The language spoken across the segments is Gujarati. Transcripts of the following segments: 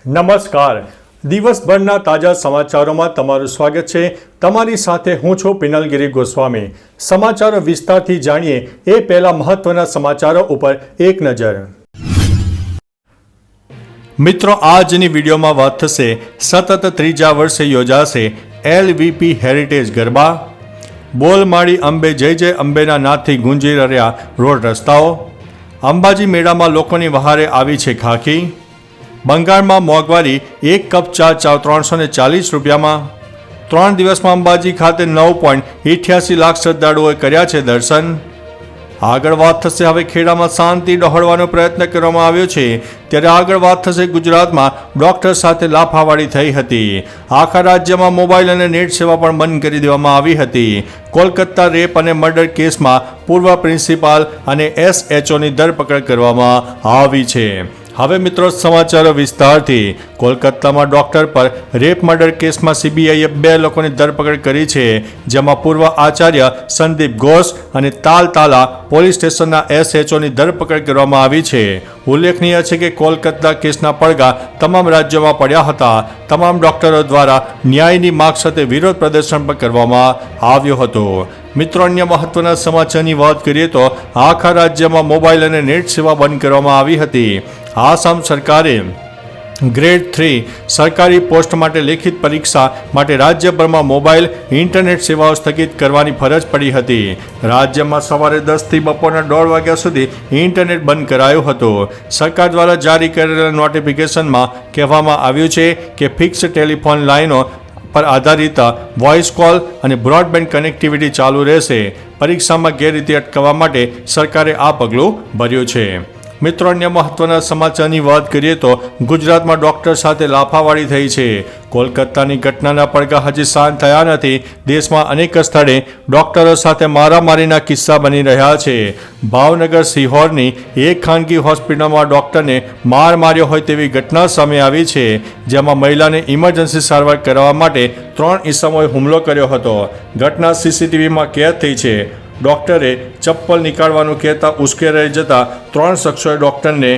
નમસ્કાર. દિવસભરના તાજા સમાચારોમાં તમારું સ્વાગત છે. તમારી સાથે હું છું પિનલગીરી ગોસ્વામી. સમાચારો વિસ્તારથી જાણીએ એ પહેલા મહત્વના સમાચારો ઉપર એક નજર. મિત્રો, આજની વિડીયોમાં વાત થશે સતત ત્રીજા વર્ષે યોજાશે LVP હેરિટેજ ગરબા. બોલમાળી અંબે જય જય અંબેના નાદથી ગુંજી રહ્યા રોડ રસ્તાઓ. અંબાજી મેળામાં લોકોની વહારે આવી છે ખાખી. બંગાળમાં મોંઘવારી, એક કપ ચા 340 રૂપિયામાં. 3 દિવસમાં અંબાજી ખાતે 9.88 લાખ શ્રદ્ધાળુઓએ કર્યા છે દર્શન. આગળ વાત થશે હવે ખેડામાં શાંતિ ડહોળવાનો પ્રયત્ન કરવામાં આવ્યો છે, ત્યારે આગળ વાત થશે ગુજરાતમાં ડોક્ટર સાથે લાફાવાળી થઈ હતી. આખા રાજ્યમાં મોબાઈલ અને નેટ સેવા પણ બંધ કરી દેવામાં આવી હતી. કોલકાતા રેપ અને મર્ડર કેસમાં પૂર્વ પ્રિન્સિપાલ અને SHOની ધરપકડ કરવામાં આવી છે. હવે મિત્રો સમાચારો વિસ્તારથી. કોલકાતામાં ડોક્ટર પર રેપ મર્ડર કેસમાં CBIએ 2 લોકોની ધરપકડ કરી છે, જેમાં પૂર્વ આચાર્ય સંદીપ ઘોષ અને તાલતાલા પોલીસ સ્ટેશનના SHOની ધરપકડ કરવામાં આવી છે. ઉલ્લેખનીય છે કે કોલકાતા કેસના પડઘા તમામ રાજ્યોમાં પડ્યા હતા. તમામ ડોક્ટરો દ્વારા ન્યાયની માગ સાથે વિરોધ પ્રદર્શન પણ કરવામાં આવ્યો હતો. મિત્રો, અન્ય મહત્વના સમાચારની વાત કરીએ તો આખા રાજ્યમાં મોબાઈલ અને નેટ સેવા બંધ કરવામાં આવી હતી. આસામ સરકારે ગ્રેડ 3 સરકારી પોસ્ટ માટે લેખિત પરીક્ષા માટે રાજ્યભરમાં મોબાઈલ ઇન્ટરનેટ સેવાઓ સ્થગિત કરવાની ફરજ પડી હતી. રાજ્યમાં સવારે 10 થી બપોરના 1:30 વાગ્યા સુધી ઇન્ટરનેટ બંધ કરાયું હતું. સરકાર દ્વારા જારી કરેલા નોટિફિકેશનમાં કહેવામાં આવ્યું છે કે ફિક્સ ટેલિફોન લાઇનો પર આધારિત વોઇસ કોલ અને બ્રોડબેન્ડ કનેક્ટિવિટી ચાલુ રહેશે. પરીક્ષામાં ગેરરીતિ અટકાવવા માટે સરકારે આ પગલું ભર્યું છે. મિત્રો, અન્ય મહત્વના સમાચારની વાત કરીએ તો ગુજરાતમાં ડોક્ટર સાથે લાફાવાળી થઈ છે. કોલકાતાની ઘટનાના પડઘા હજી શાંત થયા નથી. દેશમાં અનેક સ્થળે ડોક્ટરો સાથે મારામારીના કિસ્સા બની રહ્યા છે. ભાવનગર સિહોરની એક ખાનગી હોસ્પિટલમાં ડોક્ટરને માર માર્યો હોય તેવી ઘટના સામે આવી છે, જેમાં મહિલાને ઇમરજન્સી સારવાર કરાવવા માટે 3 ઈસમોએ હુમલો કર્યો હતો. ઘટના CCTVમાં કેદ થઈ છે. ડોક્ટરે ચપ્પલ નીકાળવાનું કહેતા ઉશ્કેરાઈ જતા 3 શખ્સોએ ડોક્ટરને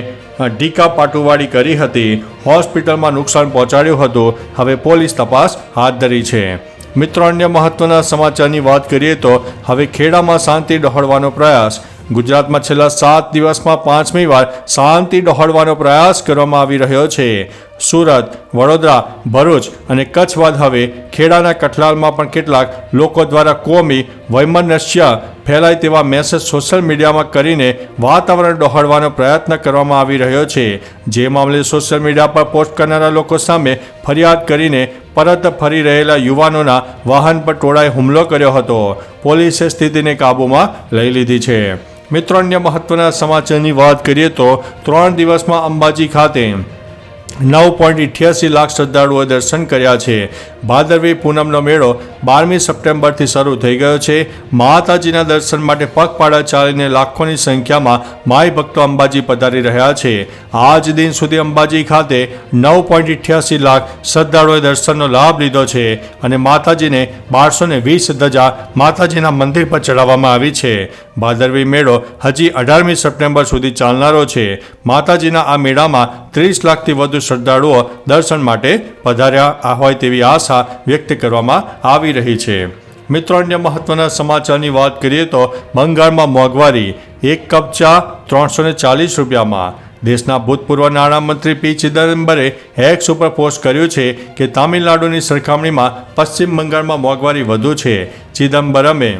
ઢીકા પાટુવાળી કરી હતી. હોસ્પિટલમાં નુકસાન પહોંચાડ્યું હતું. હવે પોલીસ તપાસ હાથ ધરી છે. મિત્રો, અન્ય મહત્વના સમાચારની વાત કરીએ તો હવે ખેડામાં શાંતિ ડહોળવાનો પ્રયાસ. ગુજરાતમાં છેલ્લા 7 દિવસમાં 5મી વાર શાંતિ ડહોળવાનો પ્રયાસ કરવામાં આવી રહ્યો છે. સુરત, વડોદરા, ભરૂચ અને કચ્છ બાદ હવે ખેડાના કઠલાલમાં પણ કેટલાક લોકો દ્વારા કોમી વૈમનસ્ય ફેલાય તેવા મેસેજ સોશિયલ મીડિયામાં કરીને વાતાવરણ ડહોળવાનો પ્રયત્ન કરવામાં આવી રહ્યો છે. જે મામલે સોશિયલ મીડિયા પર પોસ્ટ કરનારા લોકો સામે ફરિયાદ કરીને પરત ફરી રહેલા યુવાનોના વાહન પર ટોળાએ હુમલો કર્યો હતો. પોલીસે સ્થિતિને કાબૂમાં લઈ લીધી છે. મિત્રો, અન્ય મહત્વના સમાચારની વાત કરીએ તો 3 દિવસમાં અંબાજી ખાતે 9.88 લાખ શ્રદ્ધાળુઓએ દર્શન કર્યા છે. ભાદરવી પૂનમનો મેળો 12મી સપ્ટેમ્બરથી શરૂ થઈ ગયો છે. માતાજીના દર્શન માટે પગપાળા ચાલીને લાખોની સંખ્યામાં માઈ ભક્તો અંબાજી પધારી રહ્યા છે. આજ દિન સુધી અંબાજી ખાતે 9.88 લાખ શ્રદ્ધાળુઓએ દર્શનનો લાભ લીધો છે અને માતાજીને 1220 ધજા માતાજીના મંદિર પર ચડાવવામાં આવી છે. ભાદરવી મેળો હજી 18મી સપ્ટેમ્બર સુધી ચાલનારો છે. માતાજીના આ મેળામાં 30 લાખથી વધુ શ્રદ્ધાળુઓ દર્શન માટે પધાર્યા હોય તેવી આશા વ્યક્ત કરવામાં આવી રહી છે. મિત્રો, અન્ય મહત્વના સમાચારની વાત કરીએ તો બંગાળમાં મોંઘવારી, એક કપ ચા 340 રૂપિયામાં. દેશના ભૂતપૂર્વ નાણામંત્રી P. ચિદમ્બરે એક્સ ઉપર પોસ્ટ કર્યું છે કે તામિલનાડુની સરખામણીમાં પશ્ચિમ બંગાળમાં મોંઘવારી વધુ છે. ચિદમ્બરમે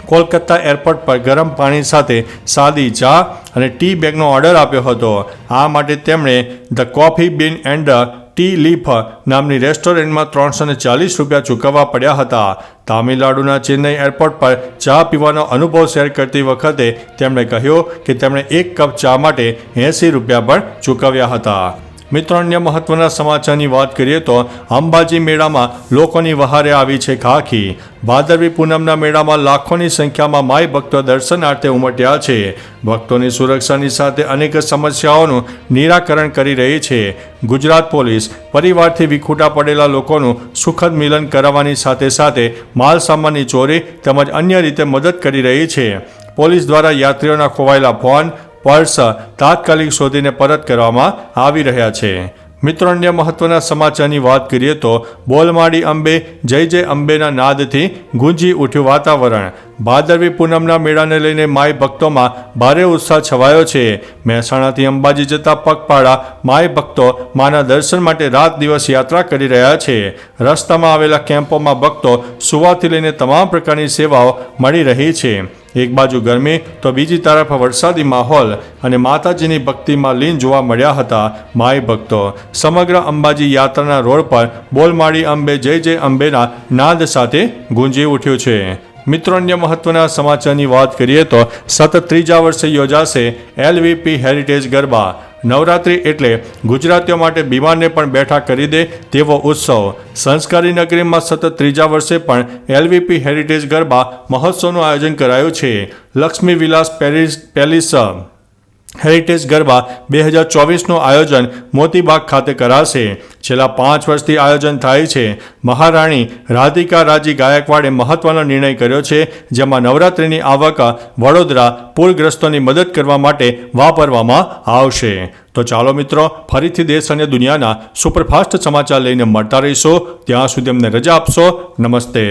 કોલકાતા એરપોર્ટ પર ગરમ પાણી સાથે સાદી ચા અને ટી બેગનો ઓર્ડર આપ્યો હતો. આ માટે તેમણે the coffee bean and tea leaf નામની રેસ્ટોરન્ટમાં 340 રૂપિયા ચૂકવવા પડ્યા હતા. તામિલનાડુના ચેન્નઈ એરપોર્ટ પર ચા પીવાનો અનુભવ શેર કરતી વખતે તેમણે કહ્યું કે તેમણે 1 કપ ચા માટે 80 રૂપિયા પણ ચૂકવ્યા હતા. મિત્રો, અન્ય મહત્વના સમાચારની વાત કરીએ તો અંબાજી મેળામાં લોકોની વહારે આવી છે ખાખી. ભાદરવી પૂનમના મેળામાં લાખોની સંખ્યામાં માઈ ભક્તો દર્શનાર્થે ઉમટ્યા છે. ભક્તોની સુરક્ષાની સાથે અનેક સમસ્યાઓનું નિરાકરણ કરી રહી છે. ગુજરાત પોલીસ પરિવારથી વિખૂટા પડેલા લોકોનું સુખદ મિલન કરાવવાની સાથે સાથે માલ સામાનની ચોરી તેમજ અન્ય રીતે મદદ કરી રહી છે. પોલીસ દ્વારા યાત્રીઓના ખોવાયેલા ફોન, પર્સ તાત્કાલિક શોધીને પરત કરવામાં આવી રહ્યા છે. મિત્રો અન્ય મહત્વના સમાચારની વાત કરીએ તો બોલમાડી અંબે જય જય અંબેના નાદથી ગુંજી ઉઠ્યું વાતાવરણ. ભાદરવી પૂનમના મેળાને લઈને માઈ ભક્તોમાં ભારે ઉત્સાહ છવાયો છે. મહેસાણાથી અંબાજી જતા પગપાળા માઈ ભક્તો માના દર્શન માટે રાત દિવસ યાત્રા કરી રહ્યા છે. રસ્તામાં આવેલા કેમ્પોમાં ભક્તો સુવાથી લઈને તમામ પ્રકારની સેવાઓ મળી રહી છે. એક બાજુ ગરમી તો બીજી તરફ વરસાદી માહોલ અને માતાજીની ભક્તિમાં લીન જોવા મળ્યા હતા માઈ ભક્તો. સમગ્ર અંબાજી યાત્રાના રોડ પર બોલમાડી અંબે જય જય અંબેના નાદ સાથે ગુંજી ઉઠ્યું છે. મિત્રો અન્ય મહત્વના સમાચારની વાત કરીએ તો સતત ત્રીજા વર્ષે યોજાશે LVP હેરિટેજ ગરબા. નવરાત્રિ એટલે ગુજરાતીઓ માટે બીમારને પણ બેઠા કરી દે તેવો ઉત્સવ. સંસ્કારી નગરીમાં સતત ત્રીજા વર્ષે પણ LVP હેરિટેજ ગરબા મહોત્સવનું આયોજન કરાયું છે. લક્ષ્મી વિલાસ પેલેસ હેરિટેજ ગરબા 2024નું આયોજન મોતીબાગ ખાતે કરાશે. છેલ્લા 5 વર્ષથી આયોજન થાય છે. મહારાણી રાધિકા રાજી ગાયકવાડે મહત્વનો નિર્ણય કર્યો છે, જેમાં નવરાત્રિની આવક વડોદરા પૂરગ્રસ્તોની મદદ કરવા માટે વાપરવામાં આવશે. તો ચાલો મિત્રો, ફરીથી દેશ અને દુનિયાના સુપરફાસ્ટ સમાચાર લઈને મળતા રહીશો. ત્યાં સુધી અમને રજા આપશો. નમસ્તે.